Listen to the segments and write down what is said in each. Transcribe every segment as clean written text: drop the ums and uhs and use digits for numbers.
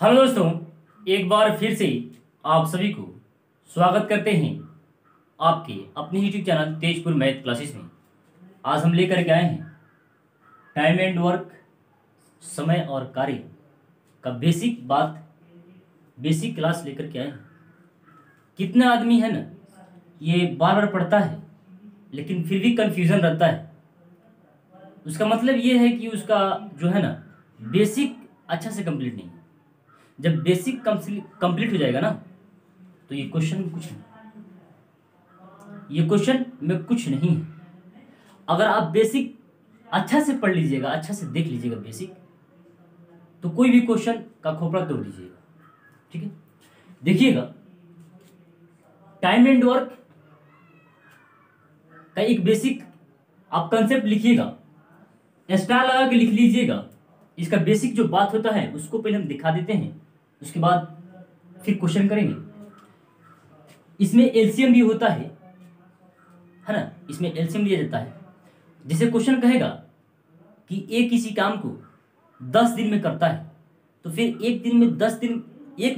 Hello दोस्तों, एक बार फिर से आप सभी को स्वागत करते हैं आपके अपने YouTube channel Tezpur math classes में। आज हम लेकर के आए हैं टाइम एंड वर्क, समय और कार्य का बेसिक क्लास लेकर के आए हैं। कितना आदमी है ना, ये बार बार पढ़ता है लेकिन फिर भी कंफ्यूजन रहता है। उसका मतलब ये है कि उसका जो है ना बेसिक अच्छा से कंप्लीट नहीं है। जब बेसिक कंप्लीट हो जाएगा ना, तो ये क्वेश्चन में कुछ नहीं है। अगर आप बेसिक अच्छा से पढ़ लीजिएगा, अच्छा से देख लीजिएगा बेसिक, तो कोई भी क्वेश्चन का खोपड़ा तोड़ दीजिएगा। ठीक है, देखिएगा टाइम एंड वर्क का एक बेसिक आप कंसेप्ट लिखिएगा, स्टार लगा के लिख लीजिएगा। इसका बेसिक जो बात होता है उसको पहले हम दिखा देते हैं, उसके बाद फिर क्वेश्चन करेंगे। इसमें एलसीएम भी होता है ना, इसमें एलसीएम लिया जाता है। जैसे क्वेश्चन कहेगा कि ए किसी काम को 10 दिन में करता है, तो फिर एक दिन में 10 दिन ए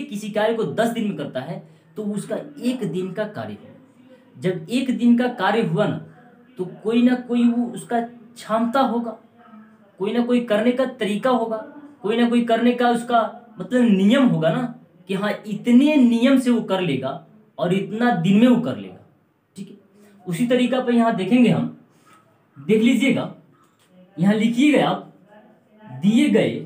किसी कार्य को 10 दिन में करता है, तो उसका एक दिन का कार्य है। जब एक दिन का कार्य हुआ ना, तो कोई ना कोई वो उसका क्षमता होगा, कोई ना कोई करने का तरीका होगा, कोई ना कोई करने का उसका मतलब नियम होगा ना, कि हाँ इतने नियम से वो कर लेगा और इतना दिन में वो कर लेगा। ठीक है, उसी तरीका पर यहाँ देखेंगे हम। देख लीजिएगा, यहाँ लिखिएगा आप दिए गए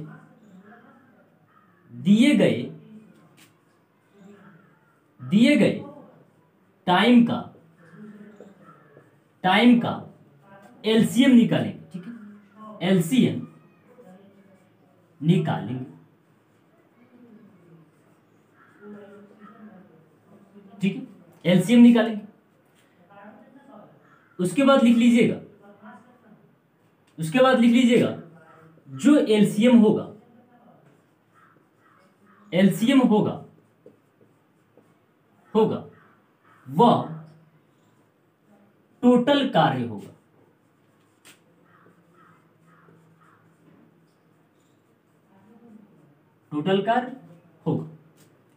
टाइम का एलसीएम निकालेंगे। ठीक है, एलसीएम निकालेंगे। ठीक है, एलसीएम निकालेंगे। उसके बाद लिख लीजिएगा जो एलसीएम होगा वह टोटल कार्य होगा।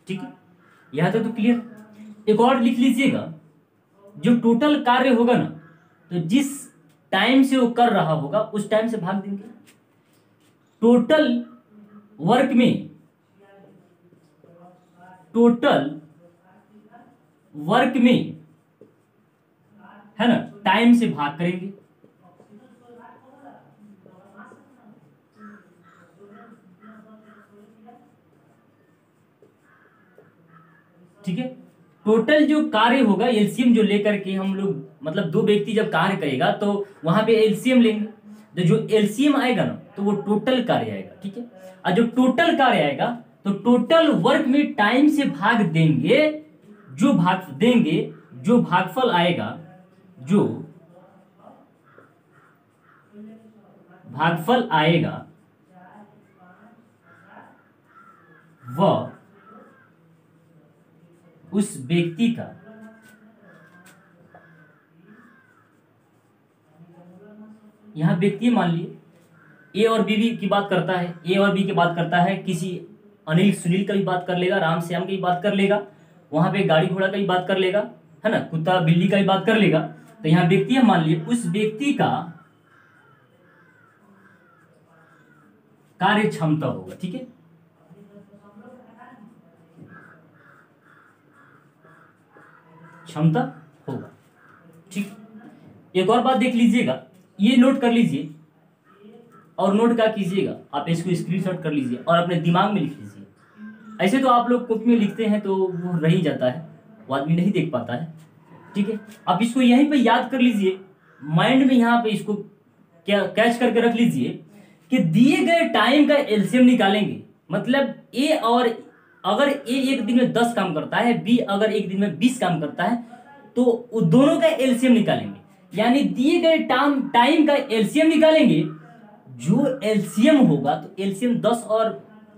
ठीक है, यहां तक तो क्लियर। एक और लिख लीजिएगा, जो टोटल कार्य होगा ना, तो जिस टाइम से वो कर रहा होगा उस टाइम से भाग देंगे। टोटल वर्क में है ना, टाइम से भाग करेंगे। ठीक है, टोटल जो कार्य होगा, एलसीएम जो लेकर के हम लोग मतलब दो व्यक्ति जब कार्य करेगा तो वहां पे एलसीएम लेंगे। तो जो एलसीएम आएगा ना, तो वो टोटल कार्य आएगा। ठीक है, और जो टोटल कार्य आएगा तो टोटल वर्क में टाइम से भाग देंगे। जो भागफल आएगा वह उस व्यक्ति का यहां व्यक्ति मान लिए ए और बी की बात करता है, किसी अनिल सुनील का भी बात कर लेगा, राम श्याम की बात कर लेगा, वहां पे गाड़ी घोड़ा का भी बात कर लेगा, है ना, कुत्ता बिल्ली का भी बात कर लेगा। तो यहां व्यक्ति मान लिए उस व्यक्ति का कार्य क्षमता होगा। ठीक है, क्षमता होगा। ठीक, एक और बात देख लीजिएगा, ये नोट कर लीजिए और नोट क्या कीजिएगा, आप इसको स्क्रीनशॉट कर लीजिए और अपने दिमाग में लिख लीजिए। ऐसे तो आप लोग कॉपी में लिखते हैं तो वो रह ही जाता है, वो आदमी नहीं देख पाता है। ठीक है, आप इसको यहीं पे याद कर लीजिए, माइंड में यहाँ पे इसको क्या कैच करके रख लीजिए कि दिए गए टाइम का एलसीएम निकालेंगे। मतलब अगर ए एक दिन में 10 काम करता है, बी अगर एक दिन में 20 काम करता है, तो दोनों का एलसीएम निकालेंगे। यानी दिए गए टाइम का एलसीएम निकालेंगे। जो एलसीएम होगा, तो एलसीएम 10 और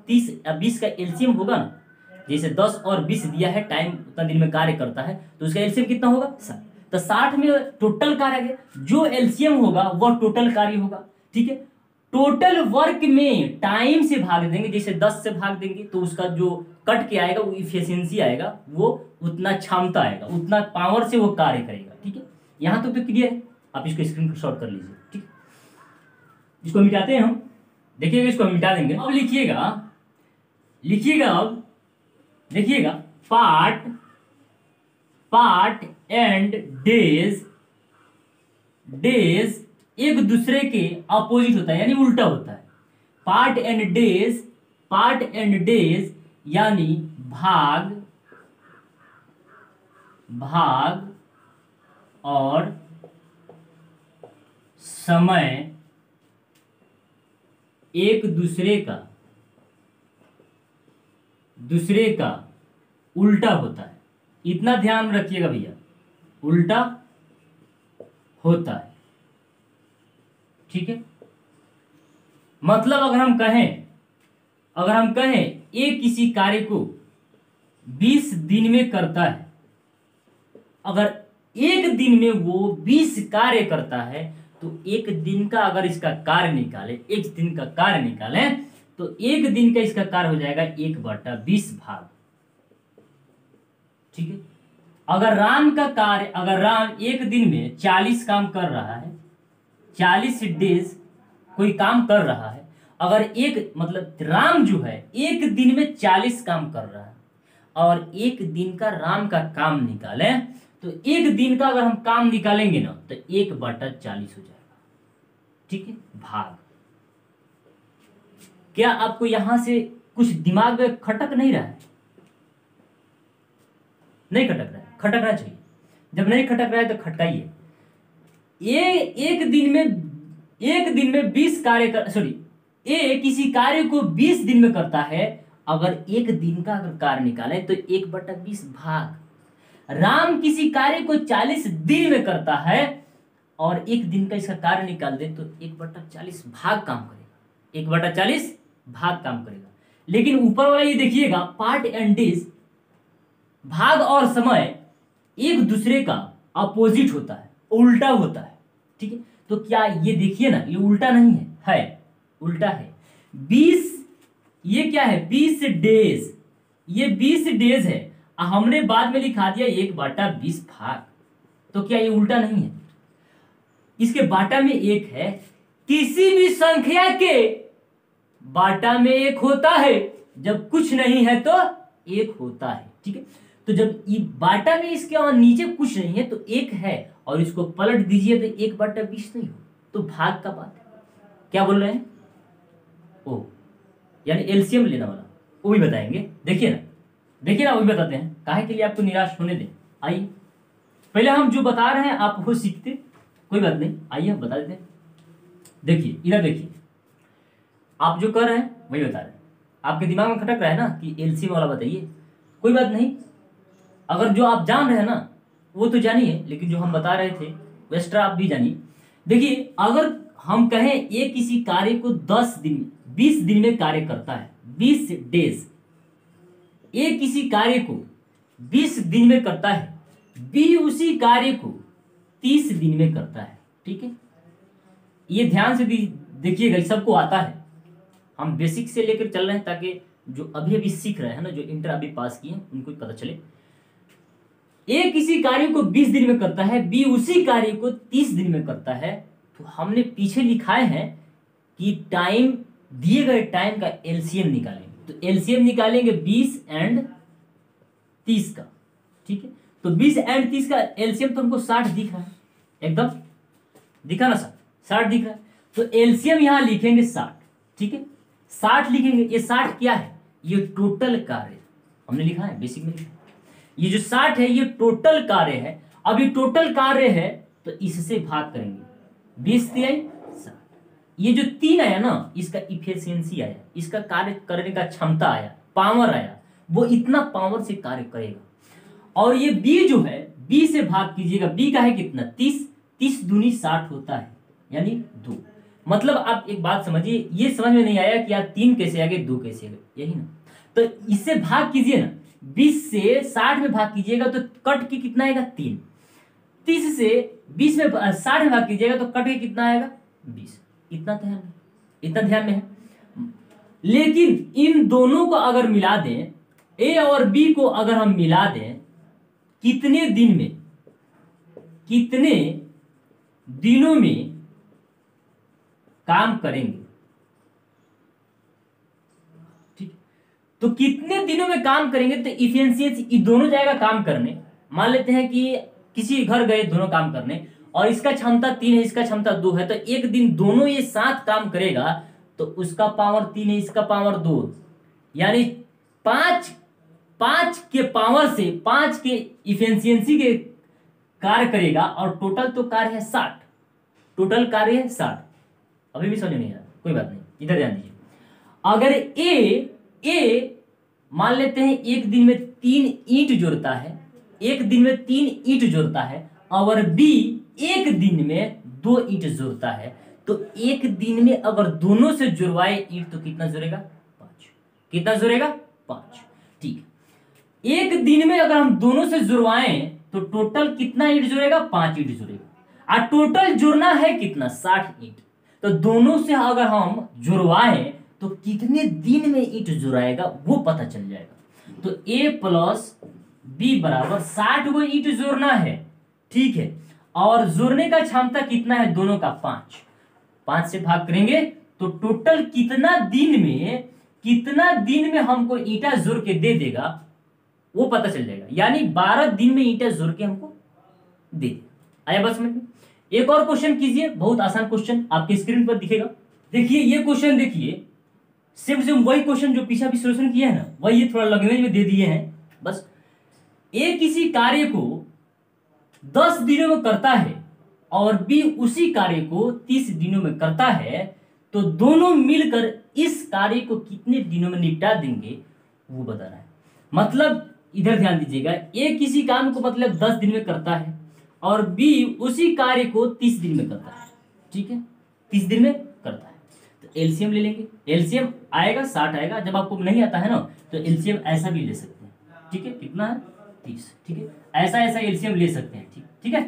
20 का एलसीएम होगा ना, जैसे 10 और 20 दिया है टाइम, उतना दिन में कार्य करता है, तो उसका एलसीएम कितना होगा 60। तो 60 में टोटल कार्य आ गया, जो एलसीएम होगा वह टोटल कार्य होगा। ठीक है, टोटल वर्क में टाइम से भाग देंगे, जैसे 10 से भाग देंगे तो उसका जो कट के आएगा वो इफिशियंसी आएगा, वो उतना क्षमता आएगा, उतना पावर से वो कार्य करेगा। ठीक है, यहां तक तो क्लियर है। आप इसको स्क्रीन शॉट कर लीजिए। ठीक, इसको मिटाते हैं हम, देखिएगा इसको हम मिटा देंगे। अब लिखिएगा अब देखिएगा, पार्ट एंड डेज एक दूसरे के अपोजिट होता है, यानी उल्टा होता है। पार्ट एंड डेज यानी भाग और समय एक दूसरे का उल्टा होता है। इतना ध्यान रखिएगा भैया, उल्टा होता है। ठीक है, मतलब अगर हम कहें एक किसी कार्य को 20 दिन में करता है, अगर एक दिन में वो 20 कार्य करता है, तो एक दिन का अगर इसका कार्य निकाले, एक दिन का कार्य निकाले, तो एक दिन का इसका कार्य हो जाएगा 1/20 भाग। ठीक है, अगर राम एक दिन में 40 काम कर रहा है, 40 डेज कोई काम कर रहा है, अगर एक मतलब राम जो है एक दिन में 40 काम कर रहा है, और एक दिन का राम का काम निकाले, तो एक दिन का अगर हम काम निकालेंगे ना, तो 1/40 हो जाएगा। ठीक है, भाग। क्या आपको यहां से कुछ दिमाग में खटक नहीं रहा है? नहीं खटक रहा है, खटकना चाहिए। जब नहीं खटक रहा है तो खटकाइए। एक दिन में 20 कार्य किसी कार्य को 20 दिन में करता है, अगर एक दिन का अगर कार्य निकाले तो 1/20 भाग। राम किसी कार्य को 40 दिन में करता है, और एक दिन का इसका कार्य निकाल दे तो 1/40 भाग काम करेगा, 1/40 भाग काम करेगा। लेकिन ऊपर वाला ये देखिएगा, पार्ट एंड डेज, भाग और समय एक दूसरे का अपोजिट होता है, उल्टा होता है। ठीक है, तो क्या ये देखिए ना, ये उल्टा नहीं है उल्टा है। 20 ये क्या है, 20 डेज, ये 20 डेज है, हमने बाद में लिखा दिया 1/20 भाग, तो क्या ये उल्टा नहीं है? इसके बाटा में एक है, किसी भी संख्या के बाटा में एक होता है, जब कुछ नहीं है तो एक होता है। ठीक है, तो जब ये बाटा में इसके और नीचे कुछ नहीं है तो एक है, और इसको पलट दीजिए तो 1/20 नहीं हो, तो भाग का बात है। क्या बोल रहे हैं? ओ, यानी एलसीएम लेना वाला, वो भी बताएंगे। देखिए ना, वो भी बताते हैं, काहे के लिए आपको निराश होने दें। आइए, पहले हम जो बता रहे हैं आप वो सीखते, कोई बात नहीं, आइए हम बता देते हैं। देखिए, इधर देखिए, आप जो कर रहे हैं वही बता रहे हैं। आपके दिमाग में खटक रहा है ना कि एलसीएम वाला बताइए, कोई बात नहीं। अगर जो आप जान रहे हैं ना वो तो जानिए, लेकिन जो हम बता रहे थे वो एक्स्ट्रा आप भी जानिए। देखिए, अगर हम कहें ये किसी कार्य को 20 दिन में कार्य करता है, 20 डेज, ए किसी कार्य को 20 दिन में करता है, बी उसी कार्य को 30 दिन में करता है। ठीक है, ये ध्यान से देखिएगा, सबको आता है, हम बेसिक से लेकर चल रहे हैं ताकि जो अभी सीख रहे हैं ना, जो इंटर अभी पास किए उनको पता चले। ए किसी कार्य को 20 दिन में करता है, बी उसी कार्य को 30 दिन में करता है, तो हमने पीछे लिखाए हैं कि टाइम, दिए गए टाइम का एलसीएम निकालेंगे। तो एलसीएम निकालेंगे 20 एंड 30 का। ठीक है, तो 20 एंड 30 का एलसीएम तो हमको 60 दिख रहा है, एकदम दिखा ना, 60 दिख रहा है, तो एलसीएम यहां लिखेंगे 60। ठीक है, 60 लिखेंगे। ये 60 क्या है? ये टोटल कार्य हमने लिखा है, बेसिक में लिखा है। ये जो 60 है ये टोटल कार्य है। अब ये टोटल कार्य है तो इससे भाग करेंगे, 20 तिहाई 60। ये जो 3 आया ना, इसका इफिशियंसी आया, इसका कार्य करने का क्षमता आया, पावर आया, वो इतना पावर से कार्य करेगा। और ये बी जो है, बी से भाग कीजिएगा, बी का है कितना, 30, 30 दूनी 60 होता है, यानी 2। मतलब आप एक बात समझिए, ये समझ में नहीं आया कि यार 3 कैसे आ गए, 2 कैसे आ गए, यही ना। तो इससे भाग कीजिए ना, 20 से 60 में भाग कीजिएगा तो कट के कितना आएगा, 3। 30 से 20 में 60 में भाग कीजिएगा तो कट के कितना आएगा, 20। इतना तो है, इतना ध्यान में है। लेकिन इन दोनों को अगर मिला दें, ए और बी को अगर हम मिला दें, कितने दिनों में काम करेंगे, ठीक। तो कितने दिनों में काम करेंगे, तो इफिशियंसी दोनों जाएगा काम करने। मान लेते हैं कि किसी घर गए दोनों काम करने, और इसका क्षमता 3 है, इसका क्षमता 2 है, तो एक दिन दोनों ये साथ काम करेगा, तो उसका पावर 3 है, इसका पावर 2, यानी 5 के पावर से 5 के इफिशियंसी के कार्य करेगा, और टोटल तो कार्य है 60, टोटल कार्य है 60। अभी भी समझ नहीं आया, कोई बात नहीं, इधर ध्यान दीजिए। अगर ए मान लेते हैं एक दिन में 3 ईंट जोड़ता है, एक दिन में 3 ईंट जोड़ता है, और बी एक दिन में 2 ईंट जोड़ता है, तो एक दिन में अगर दोनों से जुड़वाए ईंट तो कितना जुड़ेगा, 5। कितना जुड़ेगा, 5, ठीक। एक दिन में अगर हम दोनों से जुड़वाएं तो टोटल कितना ईंट जुड़ेगा, 5 ईंट जुड़ेगा। और टोटल जुड़ना है कितना, 60 ईंट। तो दोनों से अगर हम जुड़वाएं तो कितने दिन में ईंट जुड़ाएगा वो पता चल जाएगा। तो ए प्लस बी बराबर 60 को ईंट जोड़ना है, ठीक है। और जोड़ने का क्षमता कितना है दोनों का, 5 से भाग करेंगे तो टोटल कितना दिन में हमको ईंटा जोड़ के दे देगा वो पता चल जाएगा। यानी 12 दिन में ईंटा जोड़ के हमको दे देगा। आया बस समझ में। एक और क्वेश्चन कीजिए, बहुत आसान क्वेश्चन आपके स्क्रीन पर दिखेगा। देखिए ये क्वेश्चन, देखिए सेम वही क्वेश्चन जो पीछे भी सोल्यूशन किया है ना, वही ये थोड़ा लैंग्वेज में दे दिए हैं। बस ए किसी कार्य को 10 दिनों में करता है और बी उसी कार्य को 30 दिनों में करता है, तो दोनों मिलकर इस कार्य को कितने दिनों में निपटा देंगे वो बताना है। मतलब इधर ध्यान दीजिएगा, ए किसी काम को मतलब 10 दिन में करता है और बी उसी कार्य को 30 दिन में करता है, ठीक है, 30 दिन में करता है। तो एलसीएम ले लेंगे, एलसीएम आएगा 60 आएगा। जब आपको नहीं आता है ना तो एलसीएम ऐसा भी ले सकते हैं, ठीक है, कितना है 30, ठीक है, ऐसा एलसीएम ले सकते हैं, ठीक है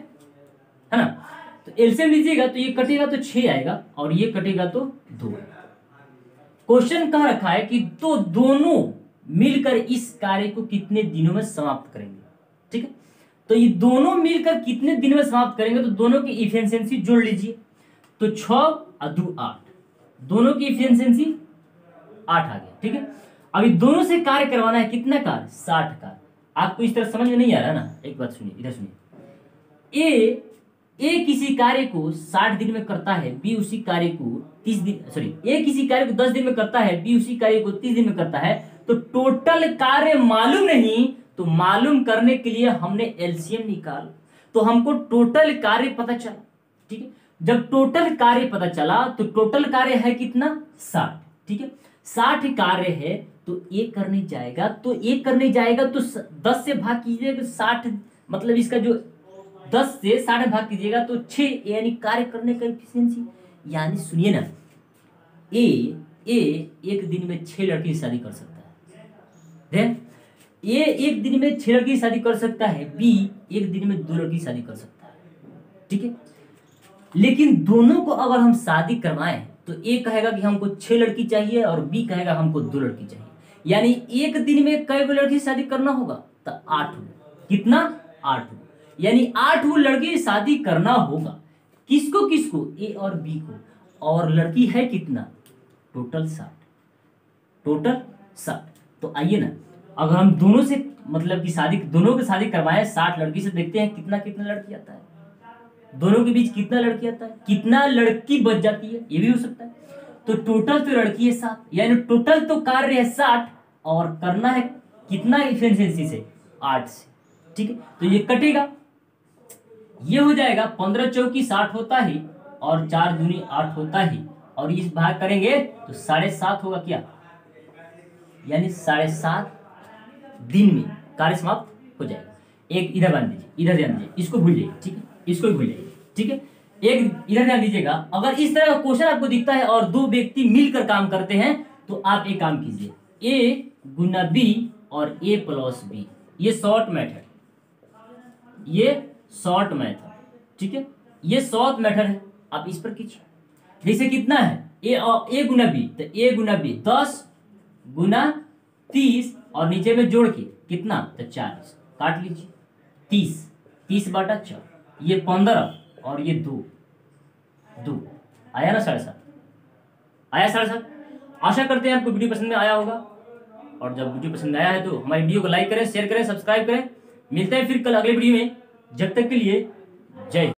ना। तो एलसीएम लीजिएगा तो ये कटेगा तो 6 आएगा और ये कटेगा तो 2। क्वेश्चन कह रखा है कि तो दोनों मिलकर इस कार्य को कितने दिनों में समाप्त करेंगे, ठीक है। तो ये दोनों मिलकर कितने दिनों में समाप्त करेंगे, तो दोनों की इफिशियंसी जोड़ लीजिए। तो 6 और 2 8, दोनों की इफिशियंसी 8 आ गया, ठीक है। अभी दोनों से कार्य करवाना है, कितना कार्य, 60 कार्य। आपको इस तरह समझ में नहीं आ रहा ना, एक बात सुनिए, इधर सुनिए। ए किसी कार्य को 60 दिन में करता है, बी उसी कार्य को 30 दिन, सॉरी, ए किसी कार्य को 10 दिन में करता है, बी उसी कार्य को 30 दिन में करता है। तो टोटल कार्य मालूम नहीं, तो मालूम करने के लिए हमने एलसीएम निकाल, तो हमको टोटल कार्य पता चला, ठीक है। जब टोटल कार्य पता चला तो टोटल कार्य है कितना, 60, ठीक है। 60 कार्य है तो एक करने जाएगा, तो 10 से भाग कीजिएगा, 60 मतलब इसका जो 10 से 60 भाग कीजिएगा तो 6, यानी कार्य करने का एफिशिएंसी। यानी सुनिए ना, ए एक दिन में 6 लड़की की शादी कर सकता है, देन ए एक दिन में 6 लड़की की शादी कर सकता है, बी एक दिन में 2 लड़की की शादी कर सकता है, ठीक है। लेकिन दोनों को अगर हम शादी करवाएं तो ए कहेगा कि हमको 6 लड़की चाहिए और बी कहेगा हमको 2 लड़की चाहिए। यानी एक दिन में कई गो लड़की शादी करना होगा, तो 8 कितना, 8। यानी 8 लड़की शादी करना होगा। किसको किसको, ए और बी को, और लड़की है कितना, टोटल 60। तो आइए ना, अगर हम दोनों से मतलब कि दोनों की शादी करवाएं 60 लड़की से, देखते हैं कितना लड़की आता है, दोनों के बीच कितना लड़की आता है, कितना लड़की बच जाती है, ये भी हो सकता है। तो टोटल तो लड़की है 7, यानी टोटल तो कार्य है 60 और करना है कितना इफिशिएंसी से, 8 से, ठीक है। तो ये कटेगा, ये हो जाएगा 15 चौकी 60 होता ही और 4 दूनी 8 होता ही, और इस भाग करेंगे तो 7.5 होगा क्या, यानी 7.5 दिन में कार्य समाप्त हो जाएगा। एक इधर ध्यान दीजिए, इधर ध्यान दीजिए, इसको भूल जाइए, ठीक है, इसको भी भूल जाइए, ठीक है। एक इधर ध्यान दीजिएगा, अगर इस तरह का क्वेश्चन आपको दिखता है और 2 व्यक्ति मिलकर काम करते हैं तो आप एक काम कीजिए, ए गुना बी और ए प्लस बी, ये शॉर्ट मेथड, ठीक है, ये शॉर्ट मेथड है, आप इस पर कीजिए। जैसे कितना है ए गुना बी, तो ए गुना बी 10 गुना 30 और नीचे में जोड़ के कितना, तो 40। काट लीजिए 30 30/4, ये 15 और ये 2 2 आया ना 7.5, आया 7.5। आशा करते हैं आपको वीडियो पसंद में आया होगा, और जब वीडियो पसंद आया है तो हमारी वीडियो को लाइक करें, शेयर करें, सब्सक्राइब करें। मिलते हैं फिर कल अगले वीडियो में, जब तक के लिए जय।